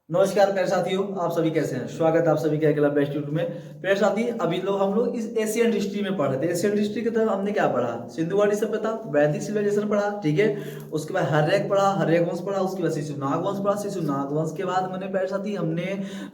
नमस्कार प्यारे साथियों, आप सभी कैसे हैं। स्वागत है आप सभी का क्लब बेस्ट यूट्यूब में। प्यारे साथी, अभी हम लोग इस एशियन हिस्ट्री में पढ़ रहे थे। एशियन हिस्ट्री की तरफ हमने क्या पढ़ा? सिंधु घाटी सभ्यता, वैदिक सिविलाइजेशन पढ़ा, ठीक है। उसके बाद हर्यक पढ़ा, हर्यक वंश पढ़ा। उसके बाद शिशुनाग वंश पढ़ा, शिशुनाग वंश के बाद मैंने प्यारे साथी हमने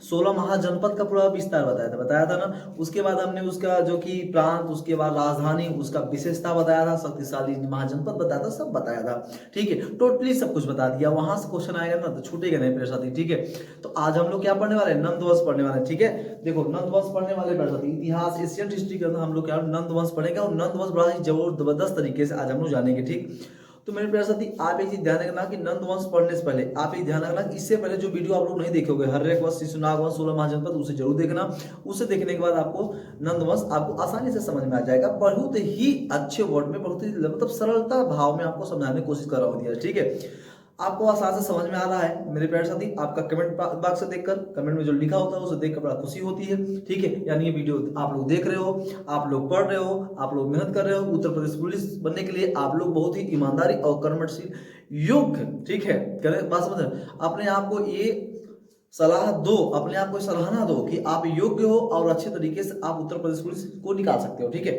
16 महाजनपद का पूरा विस्तार बताया था ना। उसके बाद हमने उसका जो कि प्रांत, उसके बाद राजधानी, उसका विशेषता बताया था, शक्तिशाली महाजनपद बताया था, सब बताया था, ठीक है। टोटली सब कुछ बता दिया। वहां से क्वेश्चन आएगा ना तो छूटेगा नहीं प्यारे साथी, ठीक है। तो आज हम लोग क्या पढ़ने वाले हैं? नंद वंश पढ़ने वाले हैं, ठीक है। देखो, नंद वंश पढ़ने वाले प्यारे साथी, इतिहास एशियन हिस्ट्री के अंदर हम लोग क्या नंद वंश पढ़ेंगे, और नंद वंश बड़ा ही जबरदस्त तरीके से आज हम लोग जानेंगे, ठीक। तो मेरे प्यारे साथी, आप एक चीज ध्यान रखना कि नंद वंश पढ़ने से पहले आप एक ध्यान रखना कि इससे पहले जो वीडियो आप लोग नहीं देखोगे, हर्यक वंश, शिशुनाग वंश, 16 महाजनपद, उसे जरूर देखना। उसे देखने के बाद आपको नंद वंश आपको आसानी से समझ में आ जाएगा। बहुत ही अच्छे वर्ड में, बहुत ही मतलब सरलता भाव में आपको समझाने की कोशिश कर रहा हूँ, ठीक है। आपको आसान से समझ में आ रहा है मेरे प्यारे साथी। आपका कमेंट बॉक्स से देखकर, कमेंट में जो लिखा होता है उसे देखकर बड़ा खुशी होती है, ठीक है। यानी ये वीडियो आप लोग देख रहे हो, आप लोग पढ़ रहे हो, आप लोग मेहनत कर रहे हो। उत्तर प्रदेश पुलिस बनने के लिए आप लोग बहुत ही ईमानदारी और कर्मठशील योग्य, ठीक है। बात समझ रहे हो? अपने आप को ये सलाह दो, अपने आप को सराहना दो कि आप योग्य हो और अच्छे तरीके से आप उत्तर प्रदेश पुलिस को निकाल सकते हो, ठीक है।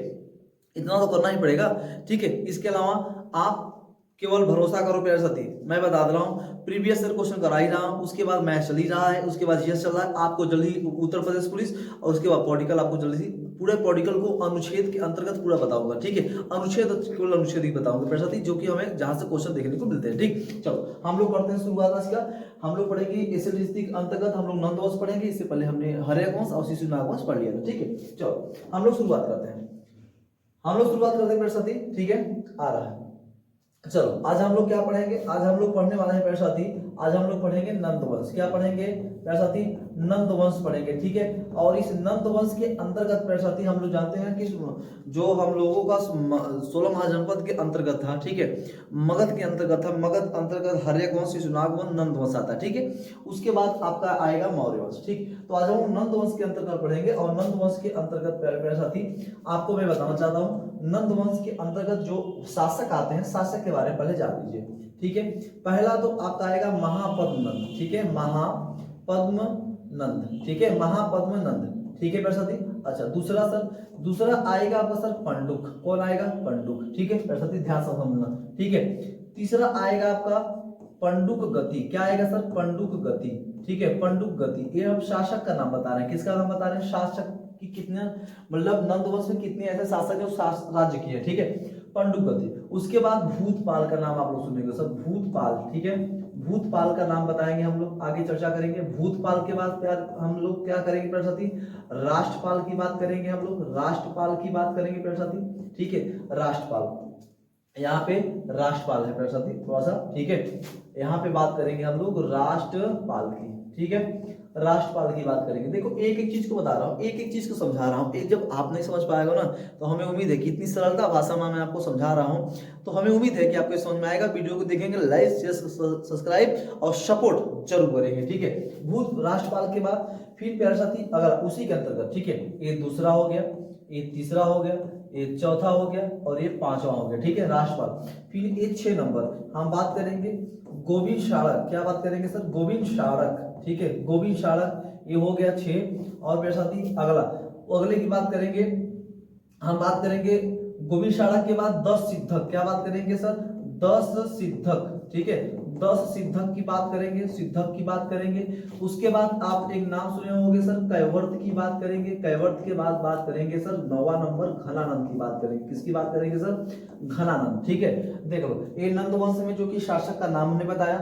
इतना तो करना ही पड़ेगा, ठीक है। इसके अलावा आप केवल भरोसा करो प्यारे साथी। मैं बता दे रहा हूँ, प्रीवियस ईयर क्वेश्चन करा ही रहा हूँ, उसके बाद मैथ चल ही रहा है, उसके बाद जीएस चल रहा है। आपको जल्दी उत्तर प्रदेश पुलिस, और उसके बाद पॉलिटिकल आपको जल्दी पूरे पॉलिटिकल को अनुच्छेद के अंतर्गत पूरा बताऊंगा, ठीक है। अनुच्छेद केवल अनुच्छेद ही बताऊंगा प्यारे साथी, जो कि हमें जहां से क्वेश्चन देखने को मिलते हैं, ठीक। चलो हम लोग करते हैं शुरुआत आज का। हम लोग पढ़ेंगे एशियन हिस्ट्री के अंतर्गत हम लोग नंद वंश पढ़ेंगे। इससे पहले हमने हर्यक वंश और शिशुनाग वंश पढ़ लिया था, ठीक है। चलो हम लोग शुरुआत करते हैं, मेरे साथी, ठीक है। आ रहा है। चलो आज हम लोग क्या पढ़ेंगे? आज हम लोग पढ़ने वाले हैं प्यारे साथी, आज हम लोग पढ़ेंगे नंद वंश। क्या पढ़ेंगे प्यारे साथी? नंद वंश पढ़ेंगे, ठीक है। और इस नंद वंश के अंतर्गत प्यारे साथी हम लोग जानते हैं कि जो हम लोगों का 16 महाजनपद के अंतर्गत था, ठीक है। मगध के अंतर्गत था। मगध अंतर्गत हर्यक वंश, शिशुनाग वंश, नंद वंश आता है, ठीक है। उसके बाद आपका आएगा मौर्य वंश, ठीक। तो आज हम नंद वंश के अंतर्गत पढ़ेंगे। और नंद वंश के अंतर्गत प्यारे साथी आपको मैं बताना चाहता हूँ, नंद वंश के अंतर्गत जो शासक आते हैं, शासक के बारे में पहले जान लीजिए, ठीक है। पहला तो आपका आएगा महापद्म नंद, ठीक है। महापद्म नंद, ठीक है। महापद्म नंद, ठीक है प्यारे साथी। अच्छा, दूसरा सर, दूसरा आएगा आपका सर पंडुक। कौन आएगा? पंडुक, ठीक है प्यारे साथी, ध्यान से समझना, ठीक है। तीसरा आएगा आपका पंडुक गति। क्या आएगा सर? पंडुक गति, ठीक है। पंडुक गति, ये हम शासक का नाम बता रहे हैं। किसका नाम बता रहे हैं? शासक कि कितने, मतलब नंद वंश में कितने ऐसे शासक है राज्य किए, ठीक है। पंडुक गति। उसके बाद भूतपाल का नाम आप लोग सुनेंगे सर, भूतपाल, ठीक है। भूतपाल का नाम बताएंगे हम लोग, आगे चर्चा करेंगे। भूतपाल के बाद प्यार हम लोग क्या करेंगे प्यारे साथी? राष्ट्रपाल की बात करेंगे हम लोग, राष्ट्रपाल की बात करेंगे प्यारे साथी, ठीक है। राष्ट्रपाल, यहाँ पे राष्ट्रपाल है प्यारे साथी, थोड़ा सा, ठीक है। यहाँ पे बात करेंगे हम लोग राष्ट्रपाल की, ठीक है। राष्ट्रपाल की बात करेंगे। देखो एक एक चीज को बता रहा हूँ, एक एक चीज को समझा रहा हूँ। एक जब आप नहीं समझ पाएगा ना, तो हमें उम्मीद है कि इतनी सरलता भाषा में मैं आपको समझा रहा हूँ, तो हमें उम्मीद है कि आपको समझ में आएगा। वीडियो को देखेंगे, लाइक शेयर सब्सक्राइब और सपोर्ट जरूर करेंगे, ठीक है। भूत राष्ट्रपाल के बाद फिर प्यारे साथी अगर उसी के अंतर्गत, ठीक है, ये दूसरा हो गया, ये तीसरा हो गया, ये चौथा हो गया, और ये पांचवा हो गया, ठीक है, राष्ट्रपाल। फिर ये 6 नंबर हम बात करेंगे गोविंद शाड़क। क्या बात करेंगे सर? गोविंद शाड़क, ठीक है। गोविंद शाड़क, ये हो गया 6। और मेरे साथी अगला, अगले की बात करेंगे, हम बात करेंगे गोविंद शाड़क के बाद 10 सिद्धक। क्या बात करेंगे सर? 10 सिद्धक, ठीक है। 10 सिद्धक की बात करेंगे, सिद्धक की बात करेंगे। उसके बाद आप एक नाम सुने होंगे सर, कैवर्त की बात करेंगे। कैवर्त के बाद बात करेंगे सर 9वां नंबर घनानंद की बात करेंगे। किसकी बात करेंगे सर? घनानंद, ठीक है। देख लो, ये नंद वंश में जो कि शासक का नाम हमने बताया,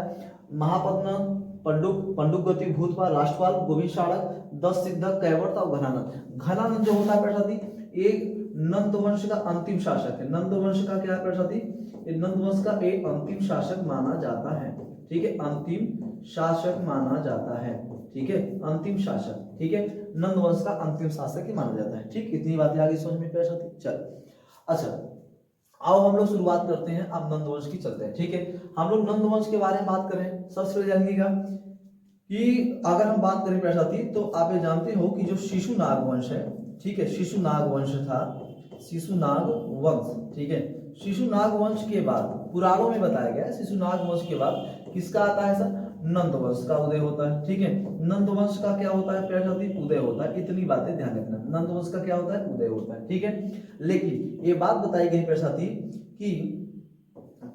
महापद्म, पंडुक गति, भूतपाल, राष्ट्रपाल, गोविंद शाड़क, 10 सिद्धक, कैवर्त और घनानंद। घनानंद जो होता है प्यारे साथी, एक नंद वंश का अंतिम शासक है। नंद वंश का क्या प्यारे साथी? नंद वंश का एक अंतिम शासक माना जाता है, ठीक है। अंतिम शासक माना जाता है, ठीक है। अंतिम शासक, ठीक है। नंद वंश का अंतिम शासक ही माना जाता है, ठीक। इतनी बातें आगे समझ में प्यारे साथी। चल अच्छा, आओ हम लोग शुरुआत करते हैं। अब नंद वंश की चलते हैं, ठीक है। हम लोग नंद वंश के बारे में बात करें, सबसे पहले जानिएगा कि अगर हम बात करें प्यारे साथी, तो आप ये जानते हो कि जो शिशुनाग वंश है, ठीक है, शिशुनाग वंश था, शिशुनाग वंश, ठीक है। शिशुनाग वंश के बाद पुराणों में बताया गया है, शिशुनाग वंश के बाद किसका आता है सर? नंद वंश का उदय होता है। ठीक है, नंद वंश का क्या होता है प्यारे साथी, उदय होता है। इतनी बातें ध्यान रखना, नंद वंश का क्या होता है, उदय होता है। ठीक है, लेकिन ये बात बताई गई प्यारे साथी कि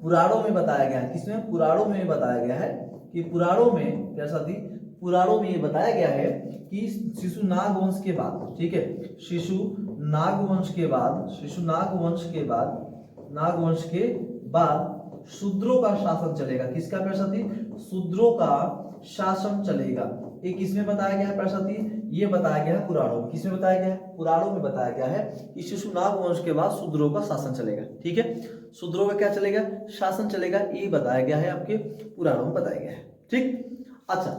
पुराणों में बताया गया है, किसमें, पुराणों में बताया गया है कि पुराणों में प्यारे साथी, पुराणों में ये बताया गया है कि शिशुनाग वंश के बाद, ठीक है, शिशुनाग वंश के बाद, शिशुनाग वंश के बाद, नाग वंश के बाद शूद्रों का शासन चलेगा। किसका प्यारे साथी, शूद्रों का शासन चलेगा। ये किसमें बताया गया है प्यारे साथी, ये बताया गया है पुराणों में। किसमें बताया गया है, पुराणों में बताया गया है कि शिशुनाग वंश के बाद शूद्रों का शासन चलेगा। ठीक है, शूद्रों का क्या चलेगा, शासन चलेगा, ये बताया गया है, आपके पुराणों में बताया गया है। ठीक, अच्छा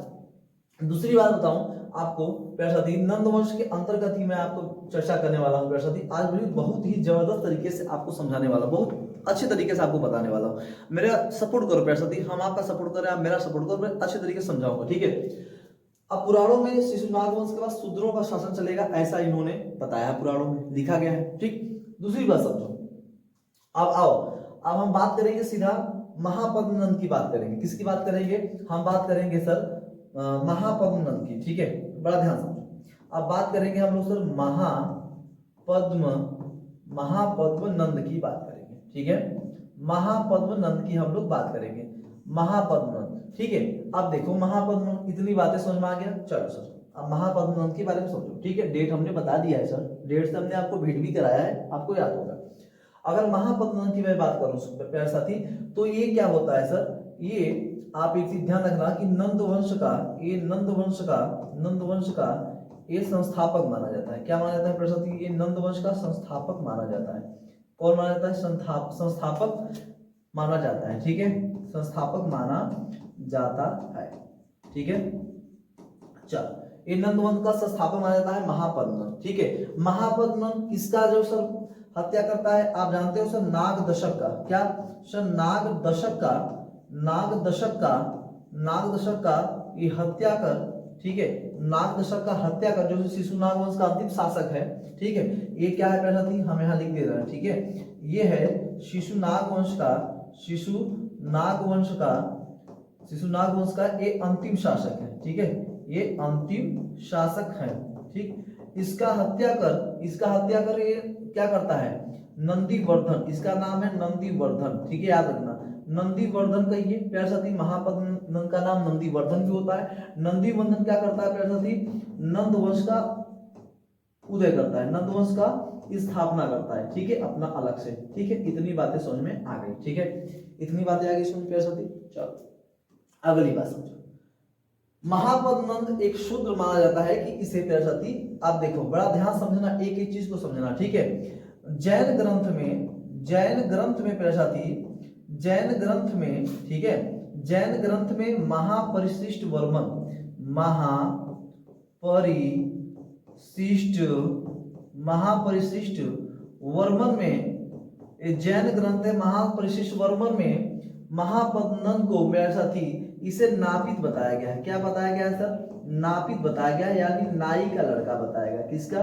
दूसरी बात बताऊं आपको प्यारे साथी, नंद वंश के अंतर्गत ही मैं आपको चर्चा करने वाला हूं प्यारे साथी। आज भी बहुत ही जबरदस्त तरीके से आपको समझाने वाला, बहुत अच्छे तरीके से आपको बताने वाला हूं। मेरा सपोर्ट करो प्यारे साथी, हम आपका सपोर्ट करें, आप मेरा सपोर्ट करो, मैं अच्छे तरीके से समझाऊंगा। ठीक है, अब पुराणों में शिशुनाग वंश के बाद शूद्रों का शासन चलेगा, ऐसा इन्होंने बताया, पुराणों में लिखा गया है। ठीक, दूसरी बात समझो। अब आओ, अब हम बात करेंगे सीधा महापद्म की बात करेंगे। किसकी बात करेंगे, हम बात करेंगे सर महापद्म की। ठीक है, बड़ा ध्यान समझो। अब बात करेंगे हम लोग सर महापद्म नंद की बात करेंगे। ठीक है, महापद्म नंद की हम लोग बात करेंगे, महापद्म नंद। ठीक है, अब देखो महापद्म, इतनी बातें समझ में आ गया। चलो सर अब महापद्म नंद के बारे में समझो। ठीक है, डेट हमने बता दिया है सर, डेट से हमने आपको भेंट भी कराया है, आपको याद होगा। अगर महापद्म नंद की मैं बात करूं प्यारे साथी, तो ये क्या होता है सर, ये आप एक चीज ध्यान रखना कि नंद वंश का ये संस्थापक माना जाता है। क्या माना जाता है प्यारे साथी, ये नंद वंश का संस्थापक माना जाता है। कौन माना जाता है, संस्थापक माना जाता है। ठीक है, संस्थापक माना जाता है। ठीक है, चल ये नंद वंश का संस्थापक माना जाता है महापद्म। ठीक है, महापद्म किसका जो सर हत्या करता है, आप जानते हो सर, नाग दशक का। क्या सर, नाग दशक का ये हत्या कर, ठीक है, नाग दशक का हत्या कर, जो शिशुनाग वंश का अंतिम शासक है। ठीक है, ये क्या है प्यारे साथी, हम यहाँ लिख दे रहे हैं। ठीक है, ये है शिशुनाग वंश का ये अंतिम शासक है। ठीक है, ये अंतिम शासक है। ठीक, इसका हत्या कर ये क्या करता है, नंदीवर्धन, इसका नाम है नंदीवर्धन। ठीक है, याद रखना, नंदीवर्धन कहिए प्यारे साथी, महापद्म नंद का नाम नंदीवर्धन भी होता है। नंदीवर्धन क्या करता है प्यारे साथी, नंद वंश का उदय करता है, नंद वंश का स्थापना करता है। ठीक है, अपना अलग से। ठीक है, इतनी बातें समझ में आ गई। ठीक है, इतनी बातें आ गई समझ प्यारे साथी। चलो अगली बात समझो। महापद्म नंद एक शूद्र माना जाता है कि इसे प्यारे साथी, आप देखो बड़ा ध्यान समझना, एक एक चीज को समझना। ठीक है, जैन ग्रंथ में प्यारे साथी, जैन ग्रंथ में महापरिशिष्ट वर्मन में, जैन ग्रंथ है महापरिशिष्ट वर्मन में महापद्म नंद को मेरे साथी इसे नापित बताया गया है। क्या बताया गया है सर, नापित बताया गया, यानी नाई का लड़का बताया गया। किसका,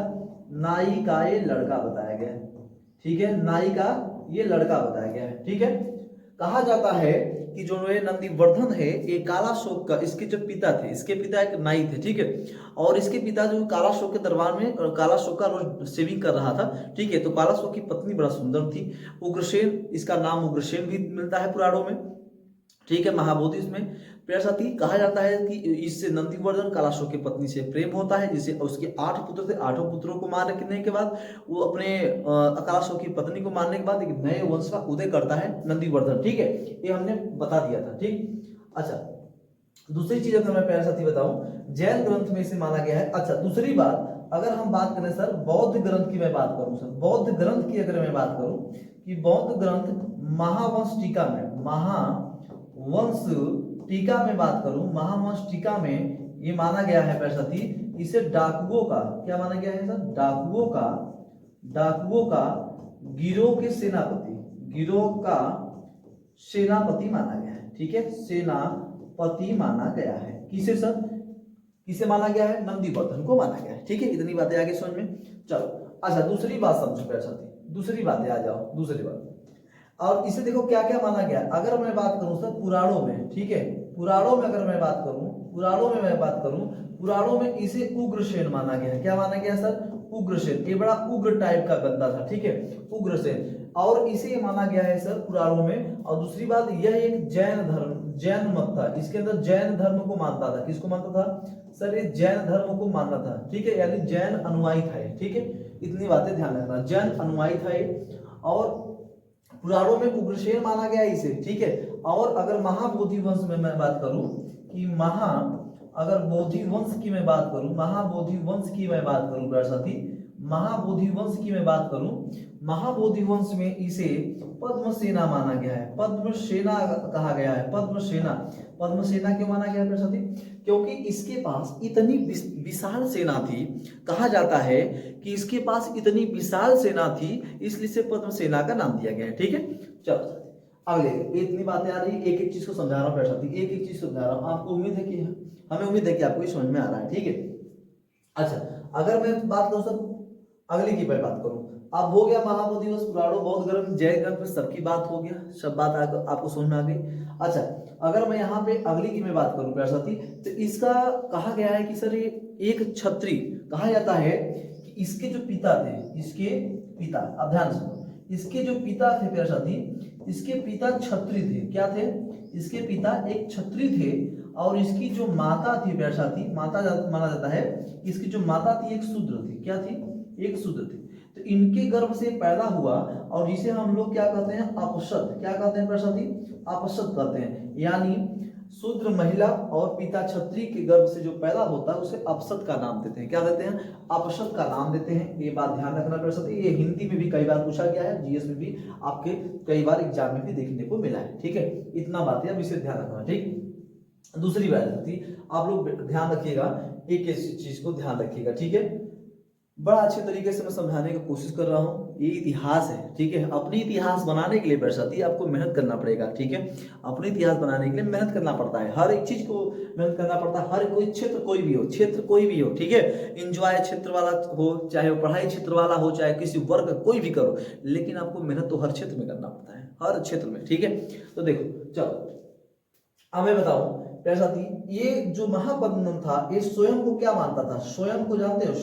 नाई का ये लड़का बताया गया है। ठीक है, नाई का ये लड़का बताया गया है। ठीक है, कहा जाता है कि जो ये नंदीवर्धन है, ये कालाशोक का, इसके जो पिता थे, इसके पिता एक नाई थे। ठीक है, और इसके पिता जो कालाशोक के दरबार में कालाशोक का रोज सेविंग कर रहा था। ठीक है, तो कालाशोक की पत्नी बड़ा सुंदर थी, उग्रसेन, इसका नाम उग्रसेन भी मिलता है पुराणों में। ठीक है, महाबोधि में प्यारे साथी कहा जाता है कि इससे नंदीवर्धन कालाशोक की पत्नी से प्रेम होता है, जिसे उसके 8 पुत्र थे। 8 पुत्रों को मारने के बाद वो अपने कालाशोक की पत्नी को मारने के बाद एक नए वंश का उदय करता है नंदीवर्धन। ठीक है, ये हमने बता दिया था। ठीक, अच्छा दूसरी चीज अगर मैं प्यारे साथी बताऊं, जैन ग्रंथ में इसे माना गया है। अच्छा दूसरी बात, अगर हम बात करें सर बौद्ध ग्रंथ की मैं बात करूं सर, बौद्ध ग्रंथ की अगर मैं बात करूं कि बौद्ध ग्रंथ महावंश टीका में, महावंश टीका में बात करूं, महावंश टीका में ये माना गया है प्यारे साथी, इसे डाकुओं का, क्या माना गया है सर, डाकुओं का गिरोह के सेनापति, गिरोह का सेनापति माना गया है। ठीक है, सेनापति माना गया है। किसे सर, किसे माना गया है, नंदीवर्धन को माना गया है। ठीक है, इतनी बातें आगे समझ में। चलो अच्छा दूसरी बात समझो प्यारे साथी, दूसरी बातें आ जाओ, दूसरी बात। और इसे देखो क्या क्या माना गया। अगर मैं बात करूं सर पुराणों में, ठीक है, पुराणों में अगर मैं बात करूं, पुराणों में इसे उग्रसेन माना गया है। क्या माना गया सर? उग्रसेन। ये बड़ा उग्र टाइप का बंदा था, ठीक है, उग्रसेन। और इसे माना गया है सर पुराणों में। और दूसरी बात, यह एक जैन मत था। इसके अंदर जैन धर्म को मानता था। किसको मानता था सर? ये जैन धर्म को मानता था, ठीक है, यानी जैन अनुयायी था ये, ठीक है। इतनी बातें ध्यान रखना, जैन अनुयायी था ये। और पुराणों में उग्रसेन माना गया इसे, ठीक है। और अगर महाबोधि वंश में मैं बात करूं कि अगर बोधि वंश की मैं बात करूं, महाबोधि वंश की मैं बात करूं प्यारे साथी, महाबोधि वंश की मैं बात करूं, महाबोधि वंश में इसे पद्मसेना माना गया है, पद्मसेना कहा गया है, पद्मसेना। पद्मसेना क्यों माना गया है प्यारे साथी? क्योंकि इसके पास इतनी विशाल सेना थी, कहा जाता है कि इसके पास इतनी विशाल सेना थी, इसलिए से पद्मसेना का नाम दिया गया है, ठीक है। चलो अगले, इतनी बातें आ रही, एक एक चीज को समझा रहा हूँ प्यारे साथी, एक एक चीज समझा रहा हूँ। आपको उम्मीद है कि हमें उम्मीद है कि आपको ये समझ में आ रहा है, ठीक है। अच्छा, अगर मैं बात करूं सर अगली की मैं बात करूं, अब हो गया महाबोधि वंश, पुराणों, बौद्ध ग्रंथ, जैन ग्रंथ, सबकी बात हो गया, सब बात आपको समझ में आ गई। अच्छा, अगर मैं यहाँ पे अगली की मैं बात करूं प्यारे साथी, तो इसका कहा गया है कि सर ये एक क्षत्रिय, कहा जाता है कि इसके जो पिता थे, इसके पिता, अब ध्यान सुनो, इसके जो पिता थे प्यारे साथी, इसके पिता क्षत्रिय थे। क्या थे? इसके पिता एक क्षत्रिय थे। और इसकी जो माता थी प्यारे साथी, माता माना जाता है, इसकी जो माता थी एक शूद्र थी। क्या थी? एक शूद्र थी। तो इनके गर्भ से पैदा हुआ, और जिसे हम लोग क्या कहते हैं? अपशद। क्या कहते हैं प्यारे साथी? अपशद कहते हैं। यानी शूद्र महिला और पिता क्षत्रिय के गर्भ से जो पैदा होता है उसे अपशद का नाम देते हैं। क्या देते हैं? अपशद का नाम देते हैं। ये बात ध्यान रखना प्यारे साथी, ये हिंदी में भी कई बार पूछा गया है, जीएस में भी आपके कई बार एग्जाम में भी देखने को मिला है, ठीक है। इतना बात है, अब इसे ध्यान रखना, ठीक। दूसरी बात थी, आप लोग ध्यान रखिएगा, एक चीज को ध्यान रखिएगा, ठीक है। बड़ा अच्छे तरीके से मैं समझाने की कोशिश कर रहा हूँ। ये इतिहास है, ठीक है। अपनी इतिहास बनाने के लिए बरसाती आपको मेहनत करना पड़ेगा, ठीक है। अपने इतिहास बनाने के लिए मेहनत करना पड़ता है, हर एक चीज को मेहनत करना पड़ता है। हर कोई क्षेत्र कोई भी हो, क्षेत्र कोई भी हो, ठीक है। एंजॉय क्षेत्र वाला हो, चाहे वो पढ़ाई क्षेत्र वाला हो, चाहे किसी वर्ग कोई भी करो, लेकिन आपको मेहनत तो हर क्षेत्र में करना पड़ता है, हर क्षेत्र में, ठीक है। तो देखो, चलो अब मैं बताऊं प्यारे साथी, ये जो महापद्मन था, ये स्वयं को क्या मानता था? स्वयं को जानते हो?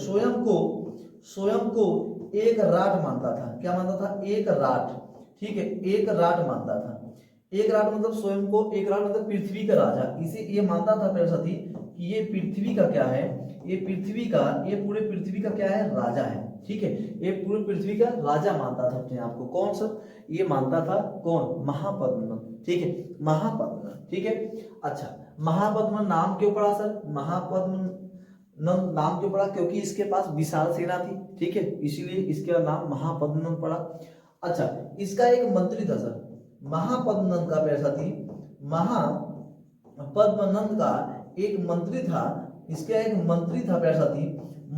स्वयं को एक राट मानता था। क्या मानता था? एक राट, ठीक है, एक राट मानता था। एक राट मतलब स्वयं को, एक राट मतलब पृथ्वी का राजा। इसे ये मानता था प्यारे साथी कि ये पृथ्वी का क्या है? ये पृथ्वी का, ये पूरे पृथ्वी का क्या है? राजा है, ठीक है। ये पूरे पृथ्वी का राजा मानता था अपने आप को। कौन सा? ये मानता था कौन? महापद्मन, ठीक है, महापद्मन, ठीक है। अच्छा, महापद्मन नाम क्यों पड़ा सर? महापद्मन नाम क्यों पड़ा? क्योंकि इसके पास विशाल सेना थी, ठीक है, इसीलिए इसका नाम महापद्मन पड़ा। अच्छा, इसका एक मंत्री था सर, महापद्मन का प्यारे साथी, महापद्मनंद का एक मंत्री था। इसका एक मंत्री था प्यारे साथी,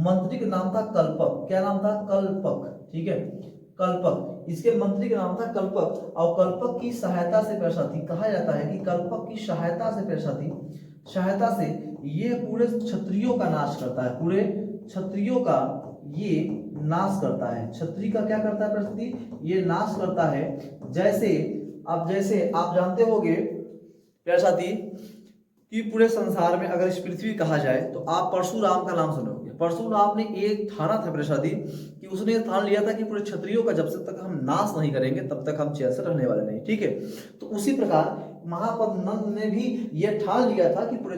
मंत्री का नाम था कल्पक। क्या नाम था? कल्पक, ठीक है, कल्पक। इसके मंत्री का नाम था कल्पक। और कल्पक की सहायता से प्यारे साथी, कहा जाता है कि कल्पक की सहायता से प्यारे साथी, सहायता से ये पूरे क्षत्रियों का नाश करता है, पूरे क्षत्रियों का ये नाश करता है। क्षत्रिय का क्या करता है प्यारे साथी? ये नाश करता है। जैसे आप जानते होंगे प्यारे साथी कि पूरे संसार में अगर इस पृथ्वी कहा जाए तो आप परशुराम का नाम सुनोगे। परशुराम ने एक ठाना था प्यारे साथी कि उसने ठान लिया था कि पूरे क्षत्रियों का जब तक हम नाश नहीं करेंगे तब तक हम चैन से रहने वाले नहीं, ठीक है। तो उसी प्रकार महापद्मनंद ने भी यह ठान लिया था कि पूरे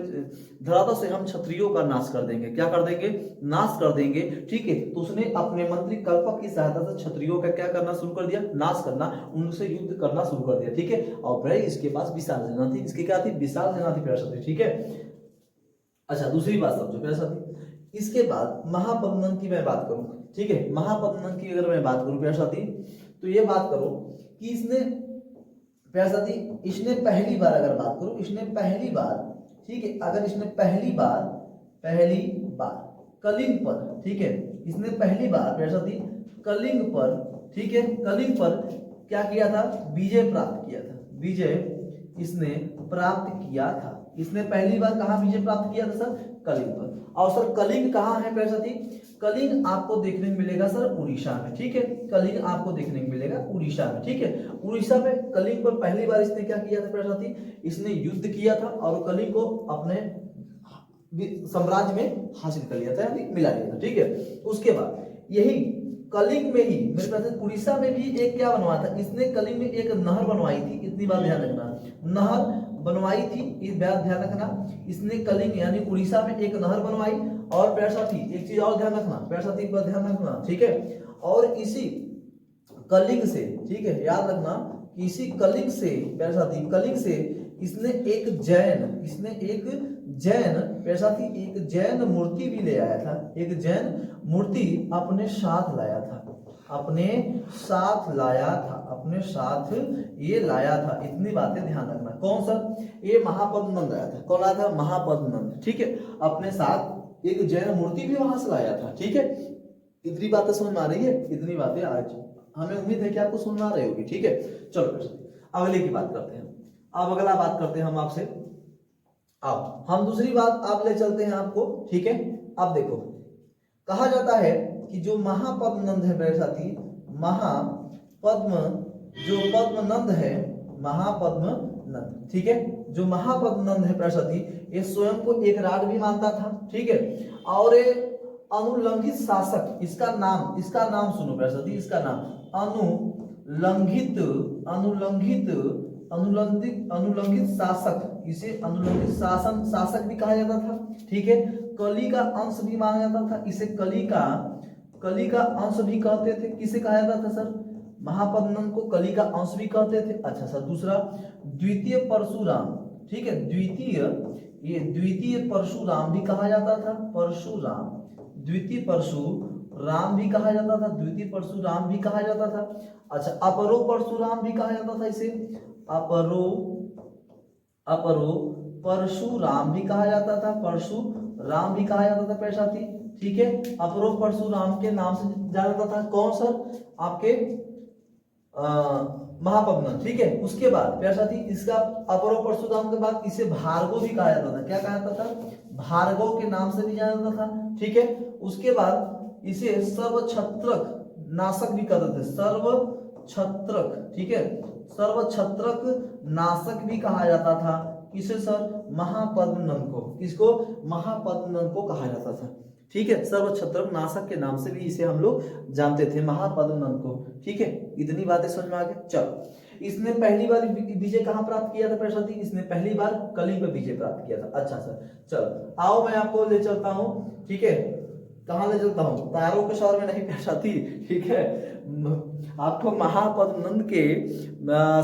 धरातल से हम क्षत्रियों का नाश कर देंगे। क्या कर देंगे? नाश कर देंगे, ठीक है। तो उसने अपने मंत्री कल्पक की सहायता से क्षत्रियों का क्या करना शुरू कर दिया? नाश करना, उनसे युद्ध करना शुरू कर दिया, ठीक है। और भाई इसके पास विशाल सेना थी। इसकी क्या थी? विशाल सेना थी प्यारे साथी, ठीक है। अच्छा, दूसरी बात समझो प्यारे साथी, इसके बाद महापद्मन की मैं बात करूं, ठीक है, महापद्मन की अगर मैं बात करूं प्यारे साथी, तो ये बात करो कि इसने प्यारे साथी, इसने पहली बार अगर बात करूं, इसने पहली बार, ठीक है, अगर इसने पहली बार कलिंग पर, ठीक है, इसने पहली बार प्यारे साथी कलिंग पर, ठीक है, कलिंग पर क्या किया था? विजय प्राप्त किया था। विजय इसने प्राप्त किया था। इसने पहली बार कहां विजय प्राप्त किया था सर? कलिंग पर। और सर कलिंग कहाँ है प्यारे साथी? कलिंग आपको देखने को मिलेगा सर उड़ीसा में, ठीक है, कलिंग आपको देखने को मिलेगा उड़ीसा में, ठीक है। उड़ीसा में कलिंग पर पहली बार इसने क्या किया था प्यारे साथी, इसने युद्ध किया था और कलिंग को अपने साम्राज्य में हासिल कर लिया था, यानी मिला लिया था, ठीक है। उसके बाद यही कलिंग में ही मेरे पास उड़ीसा में भी एक क्या बनवाया था इसने, कलिंग में एक नहर बनवाई थी, इतनी बात ध्यान रखना, नहर बनवाई थी, इस बात ध्यान रखना, इसने कलिंग यानी उड़ीसा में एक नहर बनवाई। और प्यारे साथी एक चीज और ध्यान रखना, प्यारे साथी एक बात ध्यान रखना, ठीक है। और इसी कलिंग से, ठीक है, याद रखना कि इसी कलिंग से प्यारे साथी, कलिंग से इसने एक जैन मूर्ति भी ले आया था, एक जैन मूर्ति अपने साथ लाया था, अपने साथ ये लाया था, इतनी बातें ध्यान रखना। कौन सा, ये महापद्मनंद आया था, कौन आया था, महापद्मनंद, ठीक है, अपने साथ एक जैन मूर्ति भी वहां से लाया था, ठीक है। इतनी बातें समझ में आ रही है, इतनी बातें आज हमें उम्मीद है कि आपको समझ में आ रही होगी, ठीक है। चलो अगले की बात करते हैं, अब अगला बात करते हैं हम आपसे, अब हम दूसरी बात आप ले चलते हैं आपको, ठीक है। अब देखो कहा जाता है कि जो महापद्मनंद है मेरे साथी, जो पद्मनंद है, महापद्मनंद, ठीक है, जो महापद्मनंद है मेरे साथी, ये स्वयं को एक राज भी मानता था, ठीक है। और ये अनुलंघित शासक, इसका नाम सुनो मेरे साथी, इसका नाम अनुलंघित शासक, इसे अनुलंघित शासक भी कहा जाता था, ठीक है। कली का अंश भी माना जाता था, इसे कली का अंश भी कहते थे। किसे कहा जाता था सर, महापद्मनंद को कली का अंश भी कहते थे। अच्छा सर, दूसरा द्वितीय परशुराम, ठीक है, द्वितीय परशुराम भी कहा जाता था, द्वितीय परशुराम भी कहा जाता था, अच्छा अपरो परशुराम भी कहा जाता था, इसे अपरो परशुराम भी कहा जाता था, प्यारे साथी, ठीक है। अपरो परशुराम के नाम से जाना जाता था, कौन सर, आपके महापद्मनंद, ठीक है। उसके बाद प्यारे साथी इसका अपरो परशुराम के बाद इसे भार्गव भी कहा जाता था, क्या कहा जाता था, भार्गव के नाम से भी जाना जाता था, ठीक है। उसके बाद इसे सर्वछत्रक नाशक भी कहते थे, सर्वछत्रक, ठीक है, सर्वछत्रक नाशक भी कहा जाता था, किसे सर, महापद्मनंद को, किसको, महापद्मनंद को कहा जाता था, ठीक है। सर्वछत्रक नाशक के नाम से भी इसे हम लोग जानते थे, महापद्मनंद को, ठीक है। इतनी बातें समझ में आ गई। चलो इसने पहली बार विजय कहाँ प्राप्त किया था प्यारे साथी, इसने पहली बार कलिंग पर विजय प्राप्त किया था। अच्छा सर, चलो आओ मैं आपको ले चलता हूँ, ठीक है, कहाँ ले चलता हूँ, तारों के शहर में नहीं प्यारे साथी, ठीक है, आपको महापद्मनंद के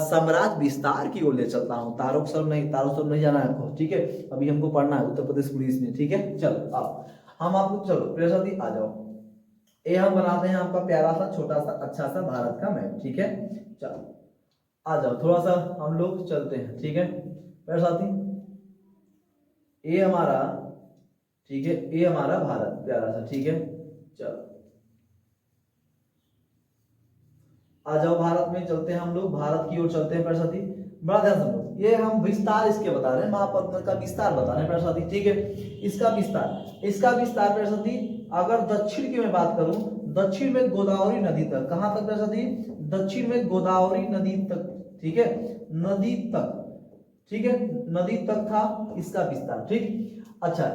साम्राज्य विस्तार की ओर ले चलता हूँ, तारों के शहर नहीं जाना है आपको, ठीक है। अभी हमको पढ़ना है उत्तर प्रदेश पुलिस में, ठीक है। चलो आओ हम आपको, चलो प्यारे साथी आ जाओ, ये हम बनाते हैं आपका प्यारा सा छोटा सा अच्छा सा भारत का मैप, ठीक है। चलो आ जाओ, थोड़ा सा हम लोग चलते हैं, ठीक है प्यारे साथी, ये हमारा, ठीक है, ये हमारा भारत प्यारा सा, ठीक है। चलो आ जाओ, भारत में चलते हैं हम लोग, भारत की ओर चलते हैं प्यारे साथी, बड़ा ध्यान समझो, ये हम विस्तार इसके बता रहे हैं, महापद्मनंद का विस्तार बता रहे हैं प्यारे साथी, ठीक है। इसका विस्तार प्यारे साथी, अगर दक्षिण की मैं बात करूं, दक्षिण में गोदावरी नदी तक, कहां तक प्यारे साथी, दक्षिण में गोदावरी नदी तक, ठीक है, नदी तक था इसका विस्तार, ठीक। अच्छा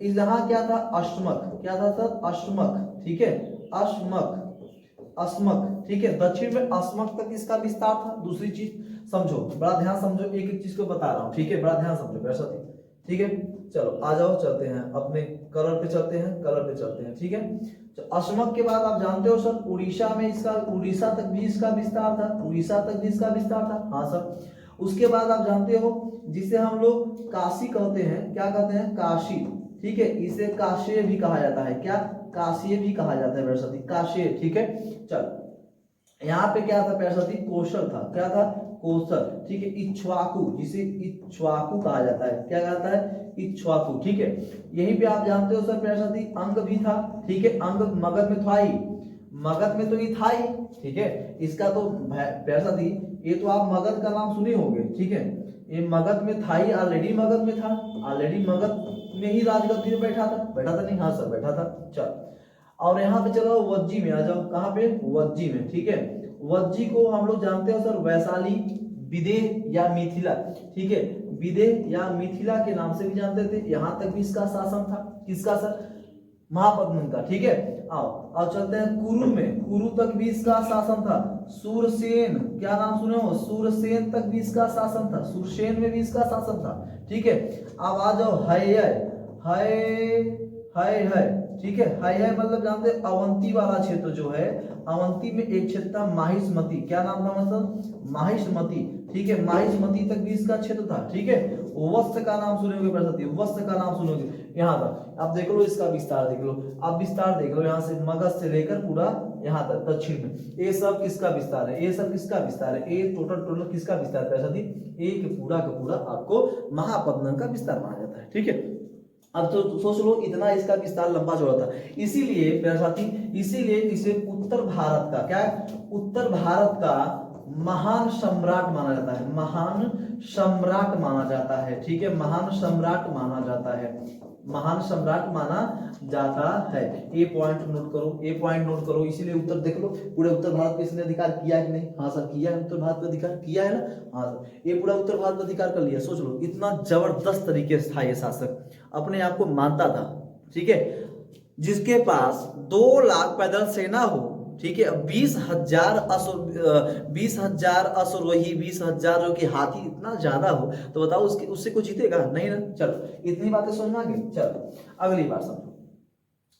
यहाँ क्या था, अश्मक, ठीक है, अस्मक, ठीक है, दक्षिण में अस्मक तक इसका विस्तार था। दूसरी चीज समझो, बड़ा ध्यान समझो, एक चीज को बता रहा हूं, ठीक है, बड़ा ध्यान समझो प्यारे साथी, ठीक है। चलो आ जाओ, चलते हैं अपने कलर पे चलते हैं, ठीक है। तो अस्मक के बाद आप जानते हो सर, उड़ीसा तक भी इसका विस्तार था, हाँ सर। उसके बाद आप जानते हो जिसे हम लोग काशी कहते हैं, क्या कहते हैं, काशी, ठीक है, इसे काशी भी कहा जाता है, क्या, काशी भी कहा जाता है प्यारे साथी, काशी, ठीक है। चल यहाँ पे क्या था प्यारे साथी, कौशल था, क्या था, कौशल, ठीक है। इक्ष्वाकु, जिसे इक्ष्वाकु कहा जाता है, क्या कहता है, इक्ष्वाकु, ठीक है। यहीं पे आप जानते हो सर प्यारे साथी, अंग भी था, ठीक है, अंग मगध में था ही, मगध में तो ये था ही, ठीक है। इसका तो प्यारे साथी ये तो आप मगध का नाम सुने होंगे, ठीक है, ये मगध में था ही, ऑलरेडी मगध में ही राजगद्दी में बैठा था नहीं, हाँ सर बैठा था। चल और यहाँ पे चलो वज्जी में आ जाओ, कहाँ पे, वज्जी में, ठीक है। वज्जी को हम लोग जानते हो सर वैशाली, विदेह या मिथिला, ठीक है, विदेह या मिथिला के नाम से भी जानते थे। यहाँ तक भी इसका शासन था, किसका सर, महापद्मन का, ठीक है। आओ अब चलते हैं कुरु में, कुरु तक भी इसका शासन था। सूरसेन, क्या नाम सुने हो, सूरसेन तक भी इसका शासन था, सूरसेन में भी इसका शासन था, ठीक है। अब आ जाओ है, ठीक है। है मतलब जानते हैं अवंती वाला क्षेत्र जो है, अवंती में एक क्षेत्र था माहिष्मती, क्या नाम था मतलब, माहिष्मती, ठीक है। माहिष्मती तक भी इसका क्षेत्र था, ठीक है। वत्स का नाम सुनोगे प्रजाति, वत्स का नाम सुनोगे यहाँ तक। अब देख लो इसका विस्तार देख लो, अब विस्तार देख लो, यहाँ से मगध से लेकर पूरा यहाँ तक दक्षिण में, ये सब किसका विस्तार है, ये सब किसका विस्तार है, ये टोटल किसका विस्तार है प्रजाति, एक पूरा का पूरा आपको महापद्मन का विस्तार माना जाता है, ठीक है। अब तो सोच लो इतना इसका विस्तार लंबा चौड़ा था, इसीलिए प्यारे साथी, इसीलिए इसे उत्तर भारत का, क्या उत्तर भारत का महान सम्राट माना जाता है, महान सम्राट माना जाता है, ठीक है। महान सम्राट माना जाता है, महान सम्राट माना जाता है। ये पॉइंट नोट करो, ये पॉइंट नोट करो। इसीलिए उत्तर देख लो, पूरे उत्तर भारत पे इसने अधिकार किया है कि नहीं, हाँ सर किया है, उत्तर भारत पे अधिकार किया है ना, हाँ सर, ये पूरा उत्तर भारत पे अधिकार कर लिया। सोच लो इतना जबरदस्त तरीके से था ये शासक, अपने आप को मानता था, ठीक है। जिसके पास 2 लाख पैदल सेना हो, ठीक है, 20,000 अश्वरोही, 20,000 जो कि हाथी इतना ज्यादा हो, तो बताओ उसके उससे कुछ जीतेगा नहीं ना। चलो इतनी बातें समझ में आ गई, चलो अगली बात समझो,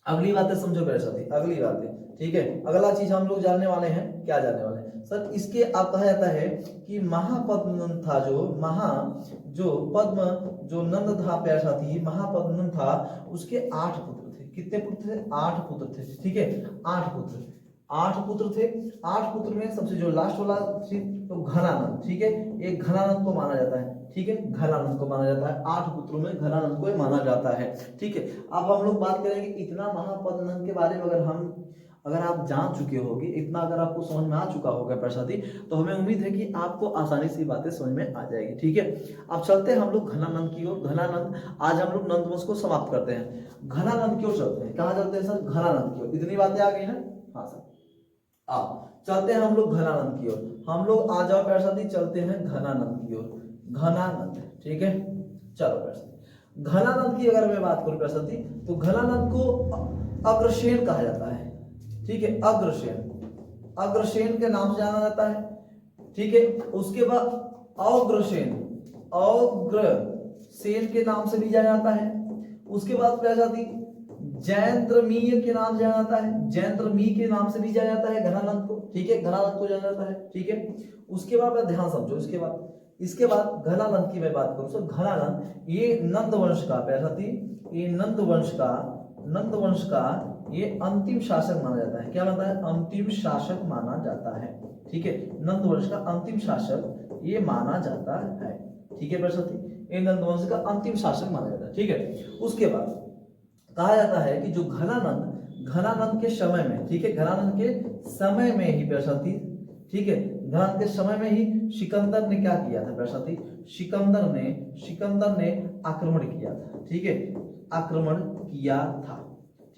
अगली बातें समझो मेरे साथी, अगली बातें, ठीक है। अगला चीज हम लोग जानने वाले हैं, क्या जानने वाले हैं सर, इसके आप कहा जाता है कि महापद्मन था, जो पद्म जो नंद था प्यारे साथी, महापद्मन था, उसके 8 पुत्र थे। कितने पुत्र थे, 8 पुत्र थे, ठीक है, 8 पुत्र, 8 पुत्र थे। 8 पुत्र में सबसे जो लास्ट वाला तो घनानंद, ठीक है, एक घनानंद को माना जाता है, ठीक है, घनानंद को माना जाता है, 8 पुत्रों में घनानंद को माना जाता है, ठीक है। अब हम लोग बात करेंगे इतना महापद्मनंद के बारे में, अगर आप जान चुके होगे, इतना अगर आपको समझ में आ चुका होगा प्रसादी, तो हमें उम्मीद है कि आपको आसानी से बातें समझ में आ जाएगी, ठीक है। अब चलते हैं हम लोग घनानंद की ओर। घनानंद, आज हम लोग नंदवंश को समाप्त करते हैं, घनानंद की ओर चलते हैं। कहाँ चलते हैं सर, घनानंद की ओर। इतनी बातें आ गई ना, हाँ सर। चलते हैं हम लोग घनानंद की ओर, हम लोग आ जाओ प्यारे साथी, चलते हैं घनानंद की ओर। घनानंद, ठीक है, चलो प्यारे साथी, घनानंद की अगर मैं बात करूं प्यारे साथी, तो घनानंद को अग्रसेन कहा जाता है, ठीक है, अग्रसेन, अग्रसेन के नाम से जाना जाता है, ठीक है। उसके बाद अग्रसेन, अग्रसेन के नाम से भी जाना जाता है। उसके बाद प्यारे साथी जयंत्रमीय के नाम से जाना जाता है, जयंत्रमीय के नाम से भी जाना जाता है घनानंद को, ठीक है, घनानंद को जाना जाता है, ठीक है। उसके बाद ध्यान समझो, इसके बाद घनानंद की मैं बात करूं तो घनानंद ये नंद वंश का प्यारे साथी, ये नंद वंश का ये अंतिम शासक माना जाता है। क्या माना है, अंतिम शासक माना जाता है, ठीक है। नंद वंश का अंतिम शासक ये माना जाता है, ठीक है प्यारे साथी, ये नंद वंश का अंतिम शासक माना जाता है, ठीक है। उसके बाद कहा जाता है कि जो घनानंद के समय में, ठीक है, घनानंद के समय में ही प्यारे साथी, ठीक है, घनानंद के समय में ही सिकंदर ने क्या किया था प्यारे साथी, सिकंदर ने आक्रमण किया था, ठीक है, आक्रमण किया था,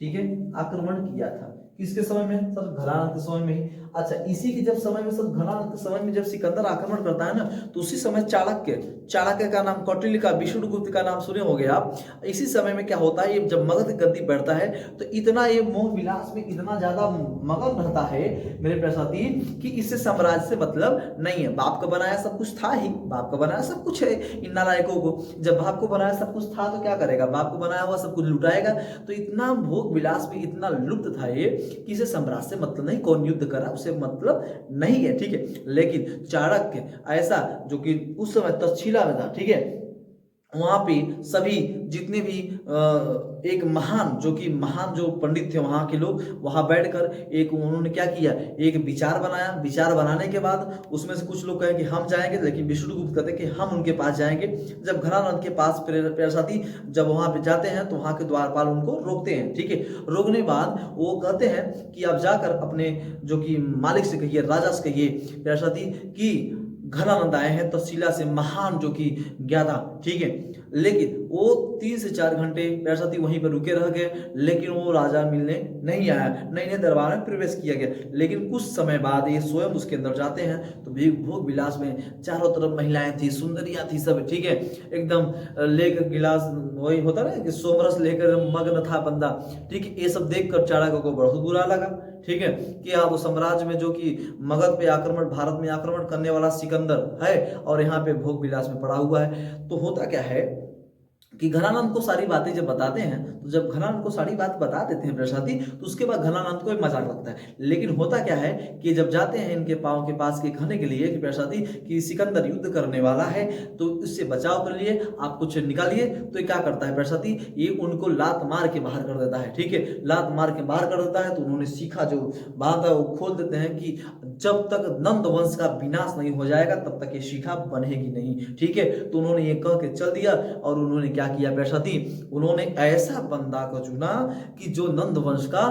ठीक है, आक्रमण किया था। किसके समय में सर, घनानंद के समय में ही। अच्छा, इसी के जब समय में सर, घनानंद के समय में जब सिकंदर आक्रमण करता है ना, तो उसी समय चाणक्य का नाम, कौटिल्य का, विष्णुगुप्त का नाम सुने होंगे आप। इसी समय में क्या होता है, ये जब मगध गद्दी बैठता है तो इतना ये मोह विलास में इतना ज्यादा मगन रहता है मेरे प्यारे साथी, कि इससे साम्राज्य से मतलब नहीं है। बाप का बनाया सब कुछ था ही, बाप का बनाया सब कुछ है इन नालायकों को। जब बाप को बनाया सब कुछ था तो क्या करेगा, बाप को बनाया हुआ सब कुछ लुटाएगा। तो इतना भोग विलास में इतना लुप्त था ये कि इसे साम्राज्य से मतलब नहीं, कौन युद्ध करा उसे मतलब नहीं है, ठीक है। लेकिन चाणक्य ऐसा जो कि उस समय तक्षशिला में था, ठीक है, वहां पे सभी जितने भी एक महान जो पंडित थे वहां के लोग, वहां बैठकर एक उन्होंने क्या किया, एक विचार बनाया। विचार बनाने के बाद उसमें से कुछ लोग कहे कि हम जाएंगे, लेकिन विष्णुगुप्त कहते कि हम उनके पास जाएंगे। जब घनानंद के पास प्यारे साथी जब वहां पे जाते हैं तो वहां के द्वारपाल उनको रोकते हैं, ठीक है। रोकने बाद वो कहते हैं कि आप जाकर अपने जो कि मालिक से कहिए, राजा से कहिए प्यारे साथी कि घनानंद आए हैं तक्षशिला से, महान जो कि ज्ञाता, ठीक है। लेकिन वो 3 से 4 घंटे प्यारे साथी वहीं पर रुके रह गए, लेकिन वो राजा मिलने नहीं आया, नहीं नहीं दरबार में प्रवेश किया गया। लेकिन कुछ समय बाद ये स्वयं उसके अंदर जाते हैं तो भोग विलास में चारों तरफ महिलाएं थी, सुंदरियां थी सब, ठीक है, एकदम लेकर गिलास, वही होता ना कि सोमरस लेकर मग्न था बंदा, ठीक है। ये सब देखकर चाणक्य को बहुत बुरा लगा, ठीक है, कि हाँ वो साम्राज्य में जो कि मगध पे आक्रमण, भारत में आक्रमण करने वाला सिकंदर है और यहाँ पे भोग विलास में पड़ा हुआ है। तो होता क्या है कि घनानंद को सारी बातें जब बताते हैं, तो जब घनानंद को सारी बात बता देते हैं प्रसादी, तो उसके बाद घनानंद को एक मजाक लगता है। लेकिन होता क्या है कि जब जाते हैं इनके पाँव के पास के कहने के लिए कि प्रसादी कि सिकंदर युद्ध करने वाला है तो इससे बचाव कर लिए, आप कुछ निकालिए, तो ये क्या करता है प्रसादी, ये उनको लात मार के बाहर कर देता है, ठीक है, लात मार के बाहर कर देता है। तो उन्होंने सीखा जो बात है वो खोल देते हैं कि जब तक नंद वंश का विनाश नहीं हो जाएगा तब तक ये शिखा बनेगी नहीं, ठीक है। तो उन्होंने ये कह के चल दिया और उन्होंने क्या किया प्रसादी, उन्होंने ऐसा बंदा को चुना कि जो नंद वंश का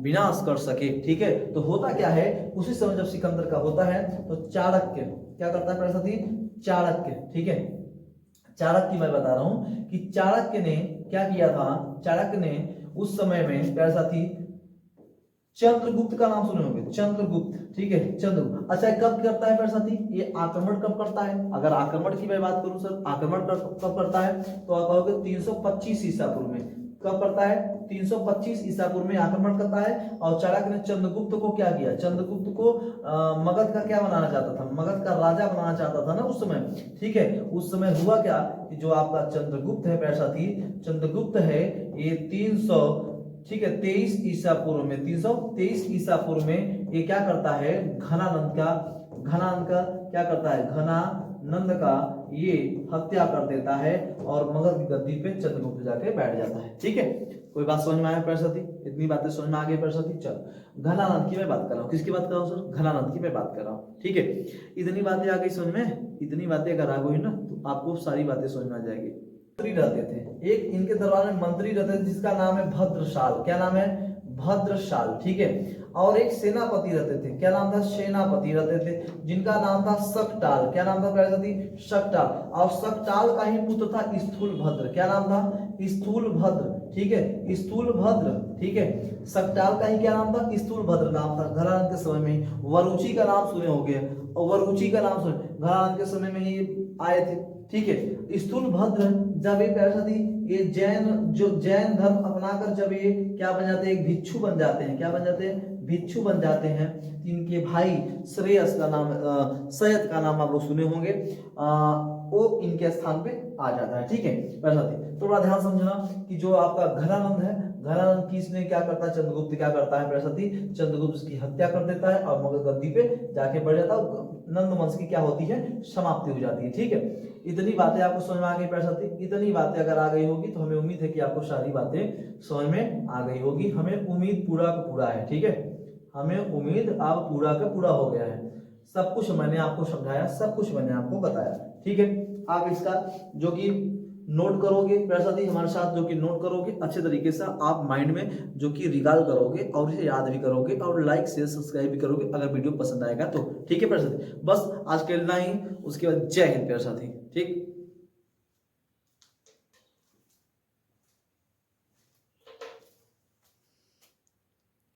विनाश कर सके, ठीक है। तो होता क्या है, उसी समय जब सिकंदर का होता है तो चाणक्य क्या करता है प्रसादी, चाणक्य, ठीक है, चाणक्य मैं बता रहा हूं कि चाणक्य ने क्या किया था, चाणक्य ने उस समय में प्यारे साथी चंद्रगुप्त का नाम सुने होंगे, चंद्रगुप्त, ठीक है, चंद्रगुप्त। अच्छा कब करता है प्यारे साथी, ये आक्रमण कब करता है, अगर आक्रमण की मैं बात करूं सर, आक्रमण कब करता है तो आप कहोगे 325 ईसा पूर्व में, कब करता है 325 ईसा पूर्व में आक्रमण करता है। और चाणक्य ने चंद्रगुप्त को क्या किया, चंद्रगुप्त को मगध का क्या बनाना चाहता था, मगध का राजा बनाना चाहता था ना उस समय, ठीक है। उस समय हुआ क्या कि जो आपका चंद्रगुप्त है प्यारे साथी, चंद्रगुप्त है ये 300, ठीक है, 23 ईसा पूर्व में, 323 ईसा पूर्व में ये क्या करता है, घनानंद का क्या करता है, घनानंद का ये हत्या कर देता है और मगध की गद्दी पे चंद्रगुप्त जाके बैठ जाता है, ठीक है। कोई बात समझ में आया प्यारे साथी, इतनी बातें समझ में आ गई प्यारे साथी। चल घनानंद की मैं बात कर रहा हूँ, किसकी बात कर रहा हूँ सर, घनानंद की मैं बात कर रहा हूँ, ठीक है। इतनी बातें आ गई समझ में, इतनी बातें अगर आ गई ना तो आपको सारी बातें समझ में आ जाएगी। मंत्री रहते थे, एक इनके दरबार में मंत्री रहते थे जिसका नाम है भद्रशाल, क्या नाम है, भद्रशाल, ठीक है। और एक सेनापति रहते थे, क्या नाम था, सेनापति रहते थे जिनका नाम था शकटाल, क्या नाम था प्यारे साथी, शकटाल। और शकटाल का ही पुत्र था स्थूलभद्र, क्या नाम था, स्थूलभद्र, ठीक है, स्थूलभद्र, ठीक है। शकटाल का ही क्या नाम था, स्थूलभद्र नाम था। घनानंद के समय में वरुचि का नाम सुने होंगे, और वरुचि का नाम सुने घनानंद के समय में ही आए थे, ठीक है। स्थूलभद्र जब ये प्यारे साथी ये जैन धर्म अपनाकर जब ये क्या बन जाते हैं, एक भिक्षु बन जाते हैं, क्या बन जाते हैं, भिक्षु बन जाते हैं। इनके भाई श्रेयस का नाम, सैयद का नाम आप लोग सुने होंगे, वो इनके स्थान पे आ जाता है, ठीक है प्यारे साथी। तो बड़ा ध्यान समझना कि जो आपका घनानंद है, घनानंद किसने क्या करता है, चंद्रगुप्त क्या करता है प्यारे साथी, चंद्रगुप्त उसकी हत्या कर देता है और मगध गद्दी पे जाके बैठ जाता है, नंद वंश की क्या होती है, समाप्ति हो जाती है, ठीक है। इतनी बातें आपको समझ में आ गई प्यारे साथी, इतनी बातें अगर आ गई होगी तो हमें उम्मीद है कि आपको सारी बातें समझ में आ गई होगी। हमें उम्मीद पूरा का पूरा है, ठीक है, हमें उम्मीद अब पूरा का पूरा हो गया है। सब कुछ मैंने आपको समझाया, सब कुछ मैंने आपको बताया, ठीक है। आप इसका जो कि नोट करोगे प्यारे साथी, हमारे साथ जो कि नोट करोगे अच्छे तरीके से, आप माइंड में जो कि रिकॉल करोगे और इसे याद भी करोगे और लाइक शेयर सब्सक्राइब भी करोगे अगर वीडियो पसंद आएगा तो, ठीक है प्यारे साथी। बस आज के इतना ही, उसके बाद जय हिंद प्यारे साथी, ठीक।